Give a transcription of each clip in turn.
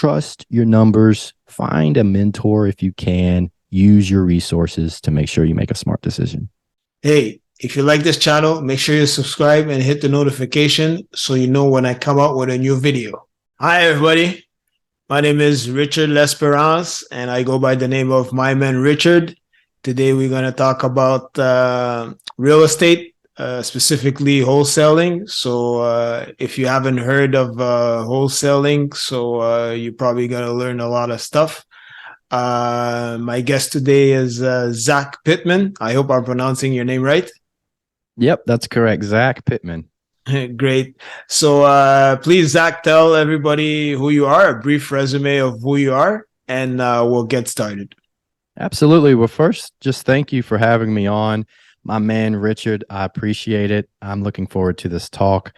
trust your numbers, find a mentor if you can, use your resources to make sure you make a smart decision. Hey, if you like this channel, make sure you subscribe and hit the notification so you know when I come out with a new video. Hi, everybody. My name is Richard L'Esperance, and I go by the name of My Man Richard. Today, we're going to talk about real estate, specifically wholesaling. So if you haven't heard of wholesaling, you're probably going to learn a lot of stuff. My guest today is Zach Pittman. I hope I'm pronouncing your name right. Yep, that's correct. Zach Pittman. Great. So please, Zach, tell everybody who you are, a brief resume of who you are, and we'll get started. Absolutely. Well, first, just thank you for having me on. My man, Richard, I appreciate it. I'm looking forward to this talk.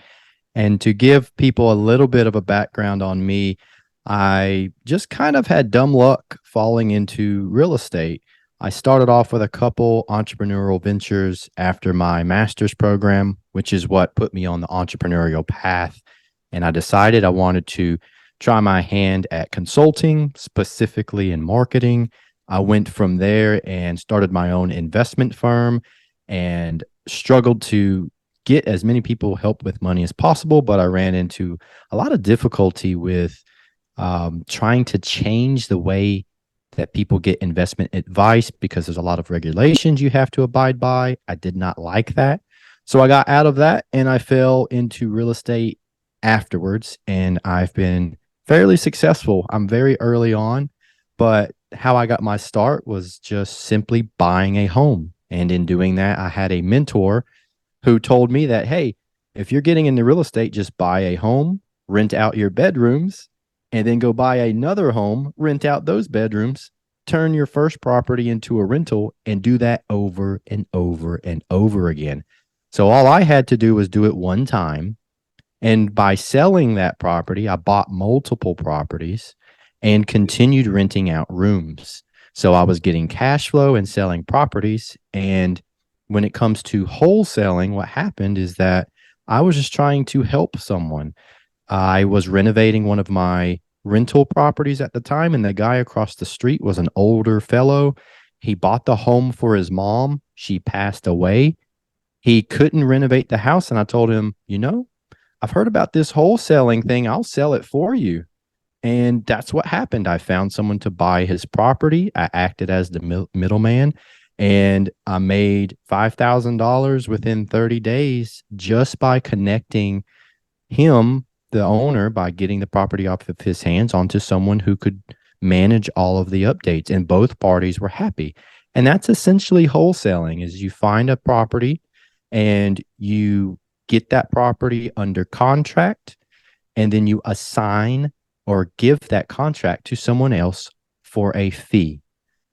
And to give people a little bit of a background on me, I just kind of had dumb luck falling into real estate. I started off with a couple entrepreneurial ventures after my master's program, which is what put me on the entrepreneurial path. And I decided I wanted to try my hand at consulting, specifically in marketing. I went from there and started my own investment firm and struggled to get as many people help with money as possible. But I ran into a lot of difficulty with trying to change the way that people get investment advice because there's a lot of regulations you have to abide by. I did not like that. So I got out of that and I fell into real estate afterwards. And I've been fairly successful. I'm very early on, but how I got my start was just simply buying a home. And in doing that, I had a mentor who told me that, hey, if you're getting into real estate, just buy a home, rent out your bedrooms, and then go buy another home, rent out those bedrooms, turn your first property into a rental, and do that over and over and over again. So all I had to do was do it one time. And by selling that property, I bought multiple properties and continued renting out rooms. So I was getting cash flow and selling properties. And when it comes to wholesaling, what happened is that I was just trying to help someone. I was renovating one of my rental properties at the time, and the guy across the street was an older fellow. He bought the home for his mom. She passed away. He couldn't renovate the house, and I told him, I've heard about this wholesaling thing. I'll sell it for you. And that's what happened. I found someone to buy his property. I acted as the middleman, and I made $5,000 within 30 days just by connecting him, the owner, by getting the property off of his hands onto someone who could manage all of the updates. And both parties were happy. And that's essentially wholesaling, is you find a property and you get that property under contract, and then you assign or give that contract to someone else for a fee.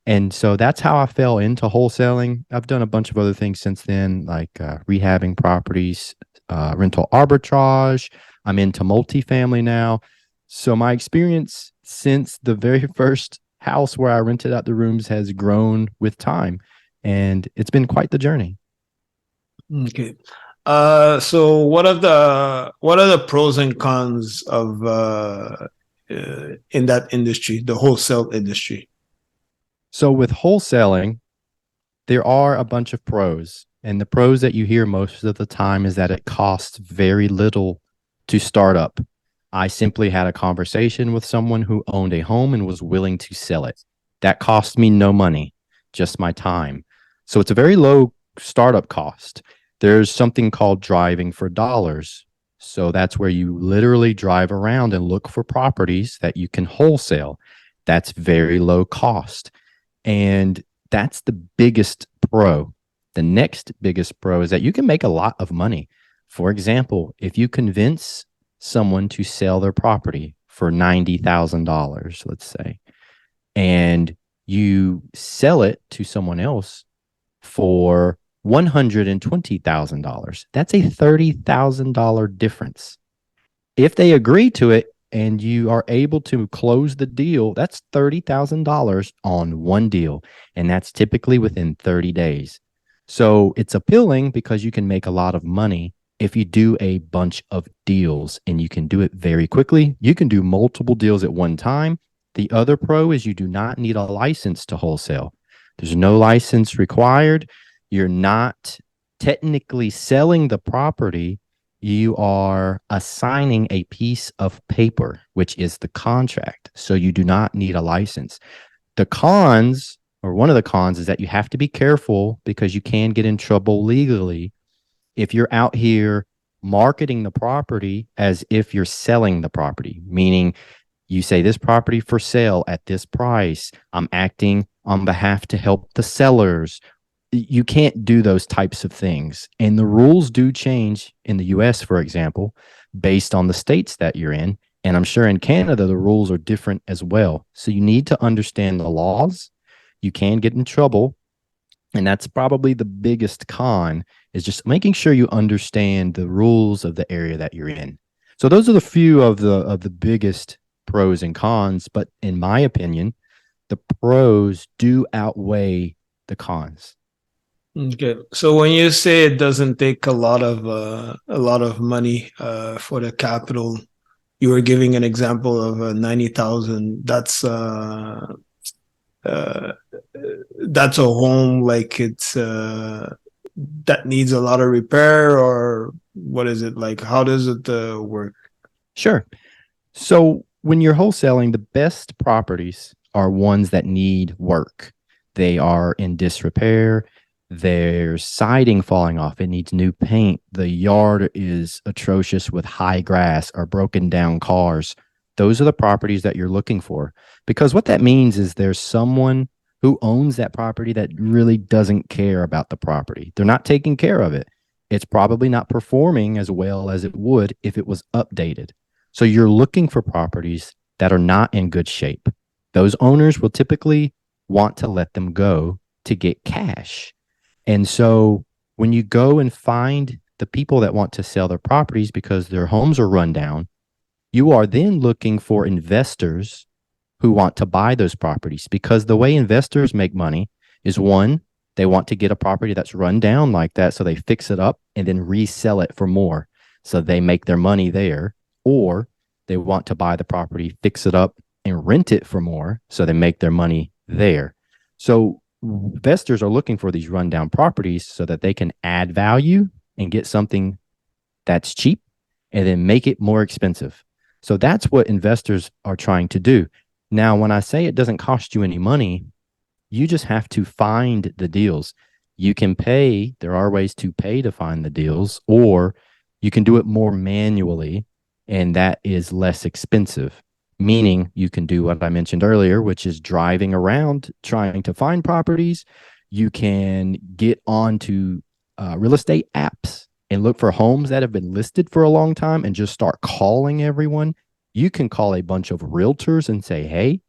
And so that's how I fell into wholesaling. I've done a bunch of other things since then, like rehabbing properties, rental arbitrage. I'm into multifamily now. So my experience since the very first house where I rented out the rooms has grown with time, and it's been quite the journey. Okay. So what are the pros and cons of in that industry, the wholesale industry? So with wholesaling, there are a bunch of pros. And the pros that you hear most of the time is that it costs very little to start up. I simply had a conversation with someone who owned a home and was willing to sell it. That cost me no money, just my time. So it's a very low startup cost. There's something called driving for dollars. So that's where you literally drive around and look for properties that you can wholesale. That's very low cost. And that's the biggest pro. The next biggest pro is that you can make a lot of money. For example, if you convince someone to sell their property for $90,000, let's say, and you sell it to someone else for $120,000, that's a $30,000 difference. If they agree to it and you are able to close the deal, that's $30,000 on one deal. And that's typically within 30 days. So it's appealing because you can make a lot of money if you do a bunch of deals and you can do it very quickly, you can do multiple deals at one time. The other pro is you do not need a license to wholesale. There's no license required. You're not technically selling the property. You are assigning a piece of paper, which is the contract. So you do not need a license. The cons, or one of the cons, is that you have to be careful because you can get in trouble legally if you're out here marketing the property as if you're selling the property, meaning you say this property for sale at this price. I'm acting on behalf to help the sellers. You can't do those types of things. And the rules do change in the US, for example, based on the states that you're in. And I'm sure in Canada, the rules are different as well. So you need to understand the laws. You can get in trouble. And that's probably the biggest con, is just making sure you understand the rules of the area that you're in. So those are the few of the biggest pros and cons, but in my opinion, the pros do outweigh the cons. Okay. So when you say it doesn't take a lot of money for the capital, you were giving an example of 90,000. Uh that's a home like it's that needs a lot of repair, or what is it like? How does it work? Sure. So when you're wholesaling, the best properties are ones that need work. They are in disrepair. There's siding falling off. It needs new paint. The yard is atrocious with high grass or broken down cars. Those are the properties that you're looking for, because what that means is there's someone who owns that property that really doesn't care about the property. They're not taking care of it. It's probably not performing as well as it would if it was updated. So you're looking for properties that are not in good shape. Those owners will typically want to let them go to get cash. And so when you go and find the people that want to sell their properties because their homes are run down, you are then looking for investors who want to buy those properties, because the way investors make money is, one, they want to get a property that's run down like that, so they fix it up and then resell it for more. So they make their money there. Or they want to buy the property, fix it up, and rent it for more. So they make their money there. So investors are looking for these rundown properties so that they can add value and get something that's cheap and then make it more expensive. So that's what investors are trying to do. Now, when I say it doesn't cost you any money, you just have to find the deals. You can pay, there are ways to pay to find the deals, or you can do it more manually, and that is less expensive. Meaning you can do what I mentioned earlier, which is driving around trying to find properties. You can get onto real estate apps and look for homes that have been listed for a long time and just start calling everyone. You can call a bunch of realtors and say, hey,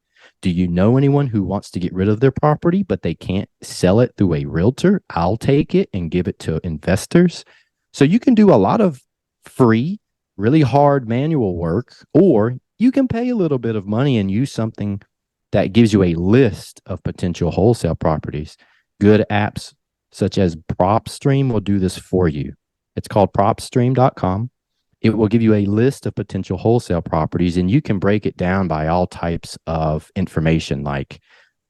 do you know anyone who wants to get rid of their property, but they can't sell it through a realtor? I'll take it and give it to investors. So you can do a lot of free, really hard manual work, or you can pay a little bit of money and use something that gives you a list of potential wholesale properties. Good apps such as PropStream will do this for you. It's called propstream.com. It will give you a list of potential wholesale properties, and you can break it down by all types of information, like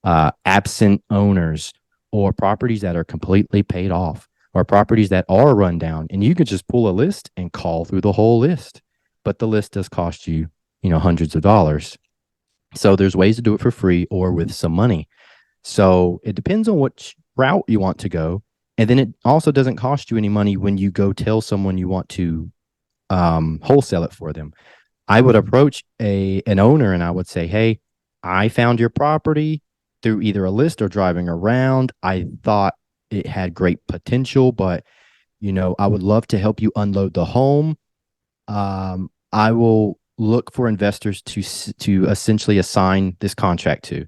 absent owners, or properties that are completely paid off, or properties that are run down. And you can just pull a list and call through the whole list. But the list does cost you, hundreds of dollars. So there's ways to do it for free or with some money. So it depends on which route you want to go. And then it also doesn't cost you any money when you go tell someone you want to wholesale it for them. I would approach an owner and I would say, hey, I found your property through either a list or driving around. I thought it had great potential, but I would love to help you unload the home. I will look for investors to essentially assign this contract to.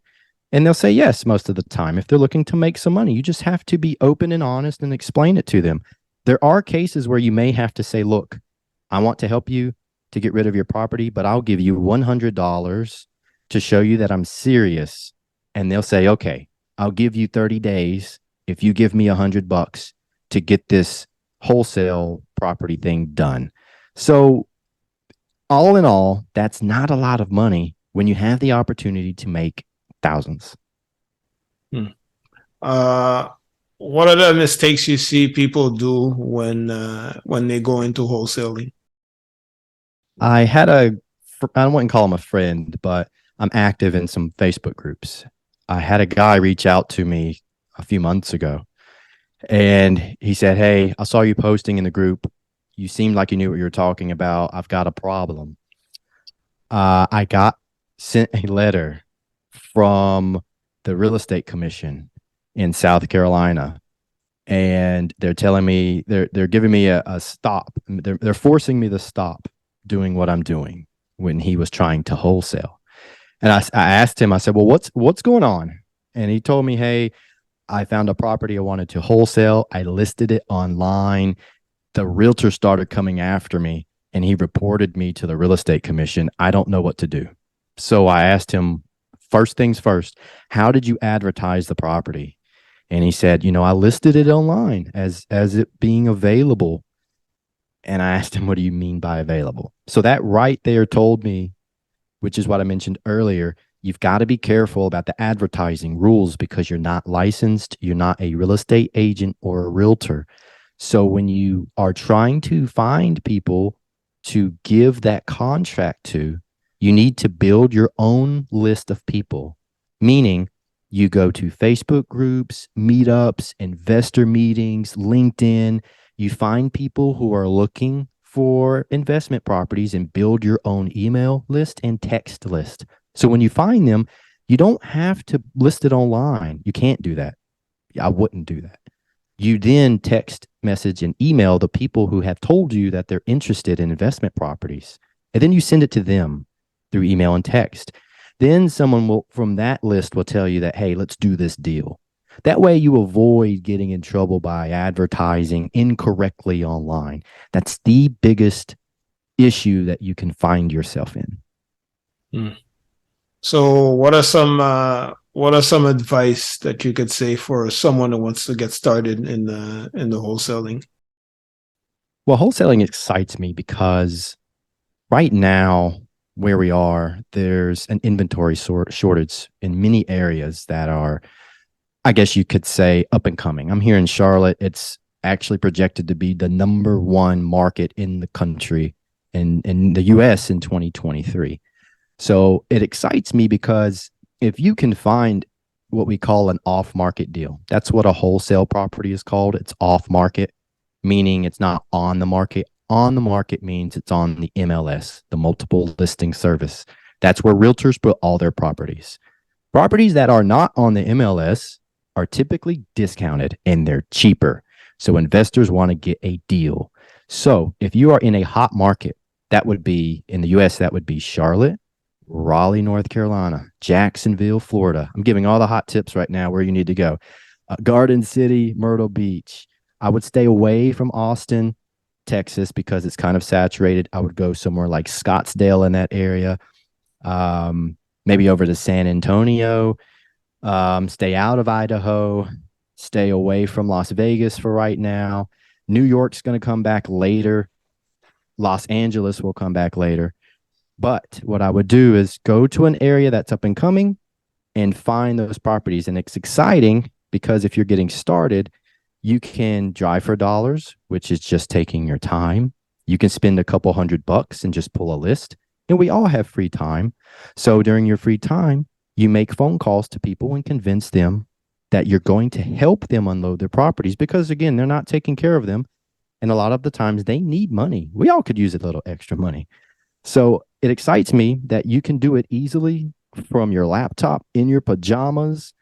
And they'll say yes most of the time if they're looking to make some money. You just have to be open and honest and explain it to them. There are cases where you may have to say, look, I want to help you to get rid of your property, but I'll give you $100 to show you that I'm serious. And they'll say, okay, I'll give you 30 days if you give me $100 to get this wholesale property thing done. So all in all, that's not a lot of money when you have the opportunity to make thousands. Hmm. What are the mistakes you see people do when they go into wholesaling? I had a, I wouldn't call him a friend, but I'm active in some Facebook groups. I had a guy reach out to me a few months ago and he said, "Hey, I saw you posting in the group. You seemed like you knew what you were talking about. I've got a problem." I got sent a letter from the real estate commission in South Carolina, and they're telling me they're giving me a stop. They're forcing me to stop doing what I'm doing when he was trying to wholesale. And I asked him, I said, "Well, what's going on?" And he told me, "Hey, I found a property I wanted to wholesale. I listed it online. The realtor started coming after me and he reported me to the real estate commission. I don't know what to do." So I asked him, first things first, how did you advertise the property? And he said, I listed it online as it being available. And I asked him, what do you mean by available? So that right there told me, which is what I mentioned earlier, you've got to be careful about the advertising rules because you're not licensed, you're not a real estate agent or a realtor. So when you are trying to find people to give that contract to, you need to build your own list of people, meaning you go to Facebook groups, meetups, investor meetings, LinkedIn. You find people who are looking for investment properties and build your own email list and text list. So when you find them, you don't have to list it online. You can't do that. I wouldn't do that. You then text, message, and email the people who have told you that they're interested in investment properties. And then you send it to them through email and text. Then someone will, from that list, will tell you that, hey, let's do this deal. That way you avoid getting in trouble by advertising incorrectly online. That's the biggest issue that you can find yourself in. Hmm. So what are some advice that you could say for someone who wants to get started in the wholesaling? Well, wholesaling excites me because right now, where we are, there's an inventory shortage in many areas that are, I guess you could say, up and coming. I'm here in Charlotte. It's actually projected to be the number one market in the country in the US in 2023. So it excites me because if you can find what we call an off market deal, that's what a wholesale property is called. It's off market, meaning it's not on the market. On the market means it's on the MLS, the multiple listing service. That's where realtors put all their properties. Properties that are not on the MLS are typically discounted and they're cheaper. So investors want to get a deal. So if you are in a hot market, that would be in the US, that would be Charlotte, Raleigh, North Carolina, Jacksonville, Florida. I'm giving all the hot tips right now where you need to go. Garden City, Myrtle Beach. I would stay away from Austin, Texas, because it's kind of saturated. I would go somewhere like Scottsdale in that area, maybe over to San Antonio, stay out of Idaho, stay away from Las Vegas for right now. New York's going to come back later. Los Angeles will come back later. But what I would do is go to an area that's up and coming and find those properties. And it's exciting because if you're getting started, you can drive for dollars, which is just taking your time. You can spend a couple $100 and just pull a list. And we all have free time. So during your free time, you make phone calls to people and convince them that you're going to help them unload their properties because, again, they're not taking care of them. And a lot of the times they need money. We all could use a little extra money. So it excites me that you can do it easily from your laptop in your pajamas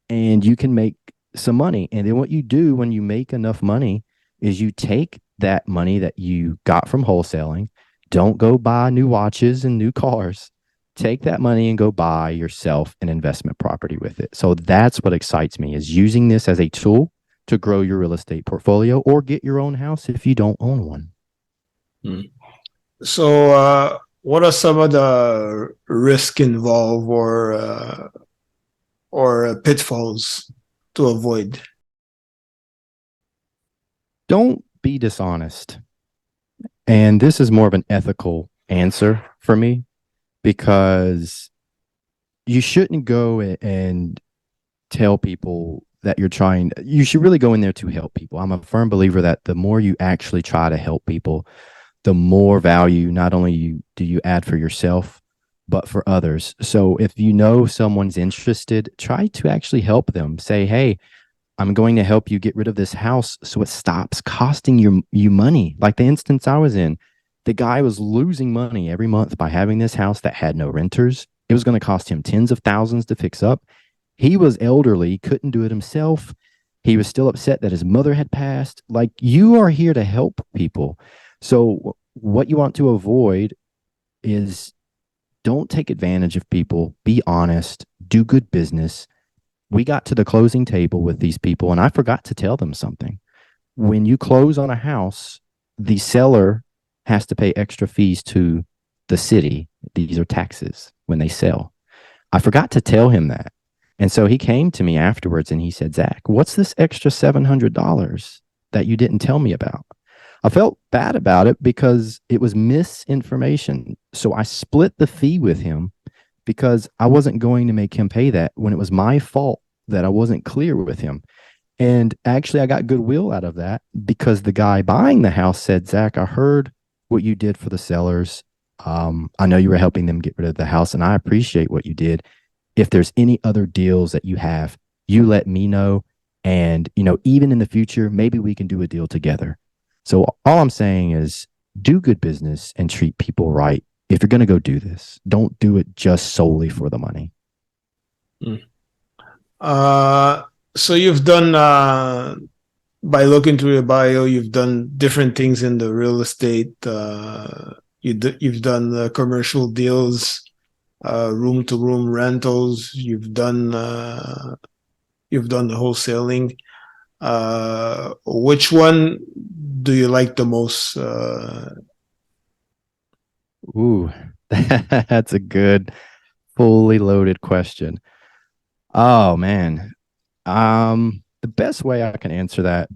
and you can make some money. And then what you do when you make enough money is you take that money that you got from wholesaling, don't go buy new watches and new cars. Take that money and go buy yourself an investment property with it. So that's what excites me is using this as a tool to grow your real estate portfolio or get your own house if you don't own one. Hmm. So, what are some of the risk involved or pitfalls to avoid? Don't be dishonest. And this is more of an ethical answer for me because you shouldn't go and tell people that you're trying. You should really go in there to help people. I'm a firm believer that the more you actually try to help people, the more value not only do you add for yourself, but for others. So if you know someone's interested, try to actually help them. Say, hey, I'm going to help you get rid of this house so it stops costing you money. Like the instance I was in, the guy was losing money every month by having this house that had no renters. It was going to cost him tens of thousands to fix up. He was elderly, couldn't do it himself. He was still upset that his mother had passed. Like, you are here to help people. So what you want to avoid is, don't take advantage of people. Be honest, do good business. We got to the closing table with these people, and I forgot to tell them something. When you close on a house, the seller has to pay extra fees to the city. These are taxes when they sell. I forgot to tell him that. And so he came to me afterwards and he said, Zach, what's this extra $700 that you didn't tell me about? I felt bad about it because it was misinformation. So I split the fee with him because I wasn't going to make him pay that when it was my fault that I wasn't clear with him. And actually, I got goodwill out of that because the guy buying the house said, Zach, I heard what you did for the sellers. I know you were helping them get rid of the house, and I appreciate what you did. If there's any other deals that you have, you let me know. And, even in the future, maybe we can do a deal together. So all I'm saying is, do good business and treat people right. If you're going to go do this, don't do it just solely for the money. Mm. So you've done, by looking through your bio, you've done different things in the real estate. You've done commercial deals, room to room rentals. You've done the wholesaling. Which one do you like the most? Ooh, that's a good, fully loaded question. Oh man. The best way I can answer that,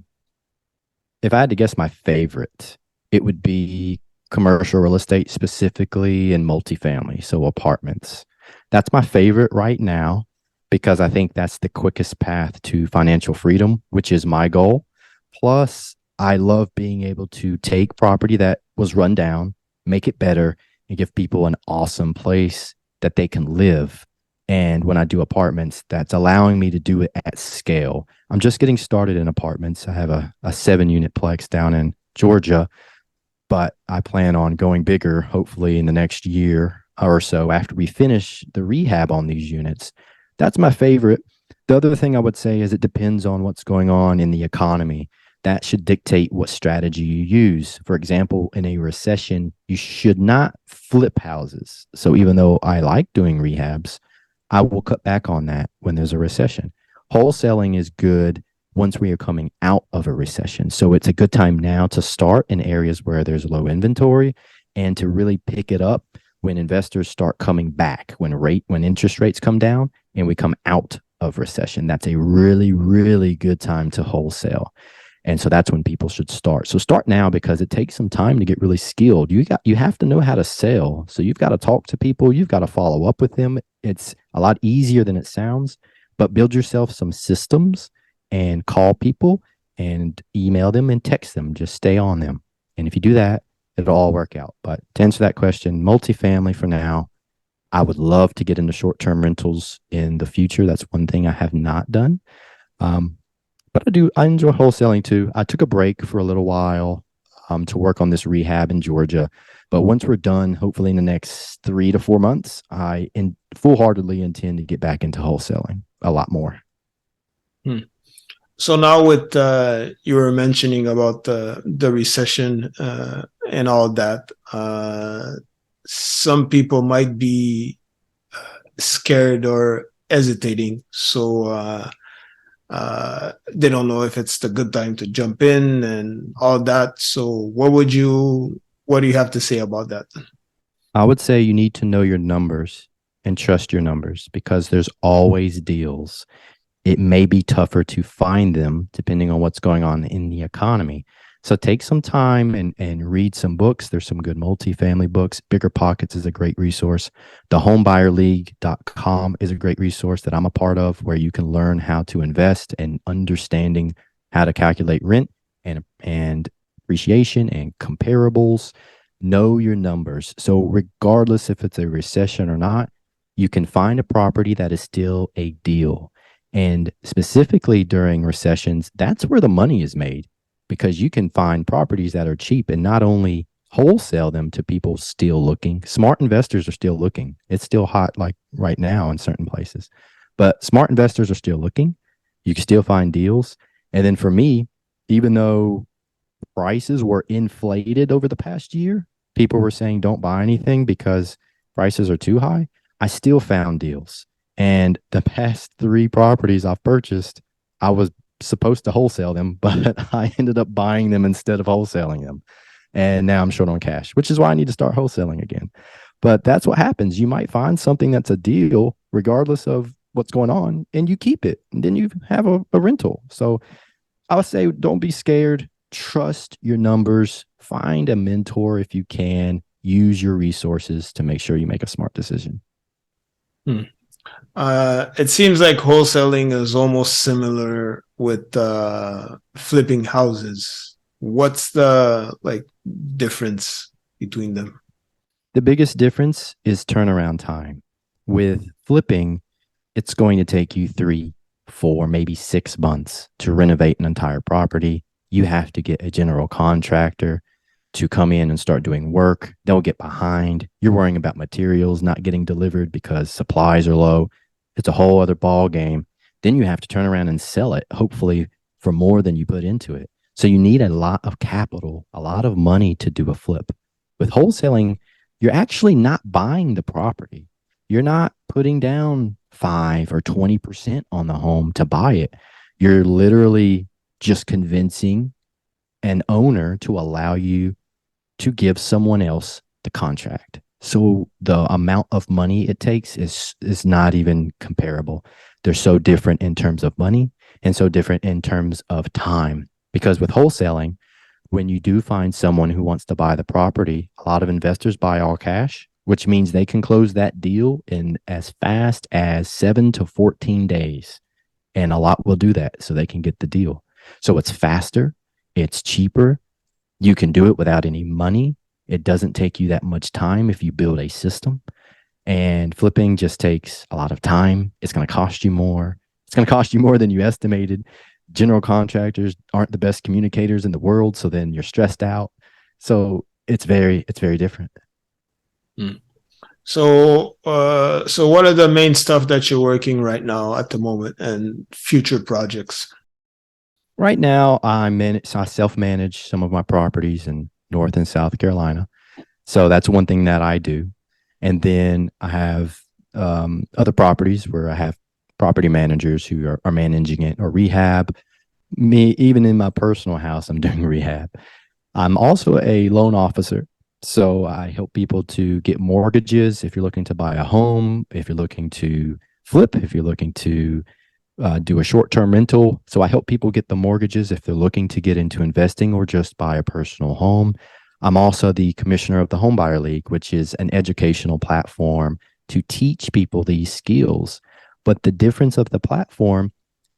if I had to guess my favorite, it would be commercial real estate, specifically in multifamily, so apartments. That's my favorite right now because I think that's the quickest path to financial freedom, which is my goal. Plus, I love being able to take property that was run down, make it better, and give people an awesome place that they can live. And when I do apartments, that's allowing me to do it at scale. I'm just getting started in apartments. I have a 7 unit plex down in Georgia, but I plan on going bigger, hopefully in the next year or so after we finish the rehab on these units. That's my favorite. The other thing I would say is it depends on what's going on in the economy. That should dictate what strategy you use. For example, in a recession, you should not flip houses. So even though I like doing rehabs, I will cut back on that when there's a recession. Wholesaling is good once we are coming out of a recession. So it's a good time now to start in areas where there's low inventory and to really pick it up when investors start coming back, when interest rates come down and we come out of recession. That's a really, really good time to wholesale. And so that's when people should start. So start now because it takes some time to get really skilled. You have to know how to sell. So you've got to talk to people, you've got to follow up with them. It's a lot easier than it sounds, but build yourself some systems and call people and email them and text them. Just stay on them. And if you do that, it'll all work out. But to answer that question, multifamily for now. I would love to get into short-term rentals in the future. That's one thing I have not done. But I enjoy wholesaling too. I took a break for a little while to work on this rehab in Georgia. But once we're done, hopefully in the next 3 to 4 months, I full-heartedly intend to get back into wholesaling a lot more. So now with you were mentioning about the recession and all that, some people might be scared or hesitating. So they don't know if it's the good time to jump in and all that. So what do you have to say about that? I would say you need to know your numbers and trust your numbers because there's always deals. It may be tougher to find them depending on what's going on in the economy. So take some time and read some books. There's some good multifamily books. Bigger Pockets is a great resource. The homebuyerleague.com is a great resource that I'm a part of, where you can learn how to invest and understanding how to calculate rent and appreciation and comparables. Know your numbers. So regardless if it's a recession or not, you can find a property that is still a deal. And specifically during recessions, that's where the money is made, because you can find properties that are cheap and not only wholesale them to people still looking. Smart investors are still looking. It's still hot like right now in certain places, but smart investors are still looking. You can still find deals. And then for me, even though prices were inflated over the past year, people were saying don't buy anything because prices are too high, I still found deals. And the past three properties I've purchased, I was supposed to wholesale them, but I ended up buying them instead of wholesaling them. And now I'm short on cash, which is why I need to start wholesaling again. But that's what happens. You might find something that's a deal, regardless of what's going on, and you keep it. And then you have a rental. So I would say don't be scared. Trust your numbers. Find a mentor if you can. Use your resources to make sure you make a smart decision. It seems like wholesaling is almost similar with flipping houses. What's the difference between them? The biggest difference is turnaround time. With flipping, it's going to take you 3, 4, maybe 6 months to renovate an entire property. You have to get a general contractor to come in and start doing work. They'll get behind. You're worrying about materials not getting delivered because supplies are low. It's a whole other ball game. Then you have to turn around and sell it, hopefully for more than you put into it. So you need a lot of capital, a lot of money to do a flip. With wholesaling, you're actually not buying the property. You're not putting down 5 or 20% on the home to buy it. You're literally just convincing an owner to allow you to give someone else the contract. So the amount of money it takes is not even comparable. They're so different in terms of money and so different in terms of time. Because with wholesaling, when you do find someone who wants to buy the property, a lot of investors buy all cash, which means they can close that deal in as fast as 7 to 14 days. And a lot will do that so they can get the deal. So it's faster, it's cheaper. You can do it without any money. It doesn't take you that much time if you build a system. And flipping just takes a lot of time. It's going to cost you more. It's going to cost you more than you estimated. General contractors aren't the best communicators in the world, so then you're stressed out. So it's very different. So what are the main stuff that you're working right now at the moment and future projects? Right now, I self-manage some of my properties in North and South Carolina. So that's one thing that I do. And then I have other properties where I have property managers who are managing it, or rehab. Me, even in my personal house, I'm doing rehab. I'm also a loan officer. So I help people to get mortgages if you're looking to buy a home, if you're looking to flip, if you're looking to do a short-term rental. So I help people get the mortgages if they're looking to get into investing or just buy a personal home. I'm also the commissioner of the Home Buyer League, which is an educational platform to teach people these skills. But the difference of the platform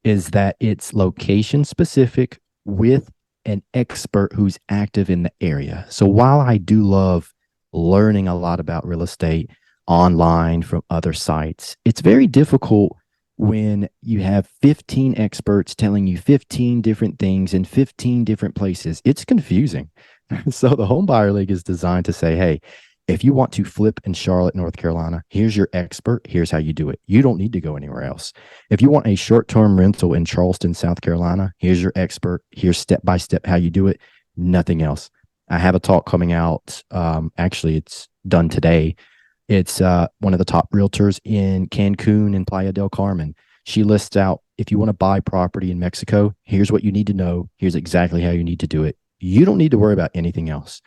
is that it's location specific with an expert who's active in the area. So while I do love learning a lot about real estate online from other sites, it's very difficult when you have 15 experts telling you 15 different things in 15 different places. It's confusing. So the Home Buyer League is designed to say, hey, if you want to flip in Charlotte, North Carolina, here's your expert. Here's how you do it. You don't need to go anywhere else. If you want a short-term rental in Charleston, South Carolina, here's your expert. Here's step-by-step how you do it. Nothing else. I have a talk coming out. Actually, it's done today. It's one of the top realtors in Cancun and Playa del Carmen. She lists out, if you want to buy property in Mexico, here's what you need to know. Here's exactly how you need to do it. You don't need to worry about anything else.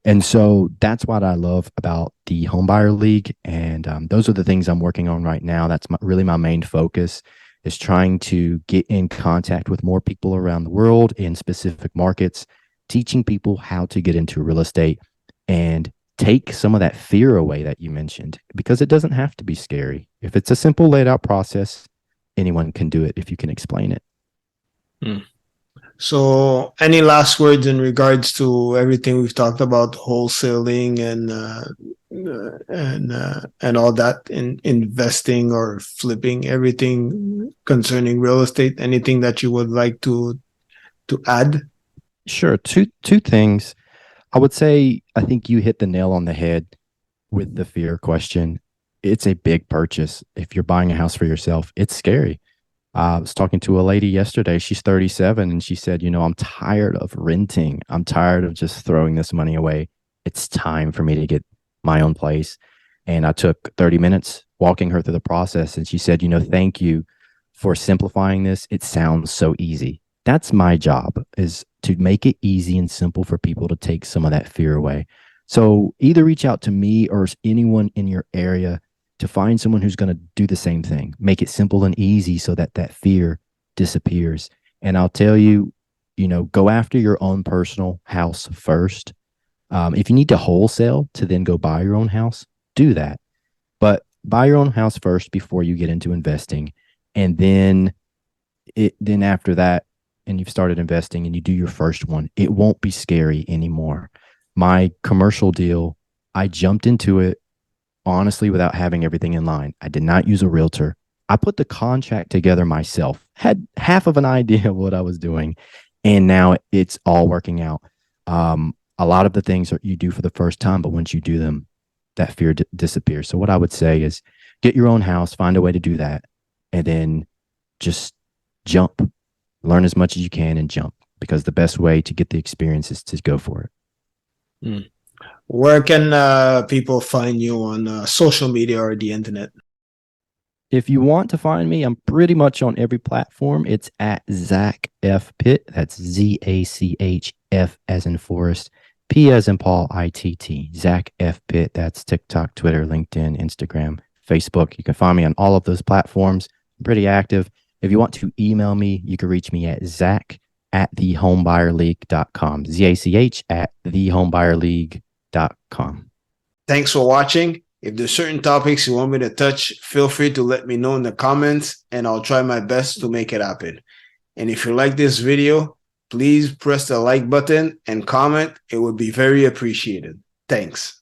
And so that's what I love about the Home Buyer League. And those are the things I'm working on right now. That's really my main focus, is trying to get in contact with more people around the world in specific markets teaching people how to get into real estate and take some of that fear away that you mentioned, because it doesn't have to be scary. If it's a simple laid out process, anyone can do it if you can explain it. So, any last words in regards to everything we've talked about, wholesaling and all that, in investing or flipping, everything concerning real estate? Anything that you would like to add? Sure. Two things. I would say I think you hit the nail on the head with the fear question. It's a big purchase. If you're buying a house for yourself, it's scary. I was talking to a lady yesterday. She's 37 and she said, I'm tired of renting. I'm tired of just throwing this money away. It's time for me to get my own place. And I took 30 minutes walking her through the process. And she said, thank you for simplifying this. It sounds so easy. That's my job, is to make it easy and simple for people to take some of that fear away. So either reach out to me or anyone in your area to find someone who's going to do the same thing. Make it simple and easy so that that fear disappears. And I'll tell you, go after your own personal house first. If you need to wholesale to then go buy your own house, do that. But buy your own house first before you get into investing. And then after that, and you've started investing and you do your first one, it won't be scary anymore. My commercial deal, I jumped into it honestly without having everything in line. I did not use a realtor. I put the contract together myself, had half of an idea of what I was doing, and now it's all working out. A lot of the things that you do for the first time, but once you do them, that fear disappears. So what I would say is get your own house, find a way to do that, and then just jump. Learn as much as you can and jump, because the best way to get the experience is to go for it. Where can people find you on social media or the internet? If you want to find me, I'm pretty much on every platform. It's at Zach F. Pitt. That's ZACH F as in Forest, P as in Paul, ITT. Zach F. Pitt. That's TikTok, Twitter, LinkedIn, Instagram, Facebook. You can find me on all of those platforms. I'm pretty active. If you want to email me, you can reach me at zach@thehomebuyerleague.com. ZACH at thehomebuyerleague.com. Thanks for watching. If there's certain topics you want me to touch, feel free to let me know in the comments and I'll try my best to make it happen. And if you like this video, please press the like button and comment. It would be very appreciated. Thanks.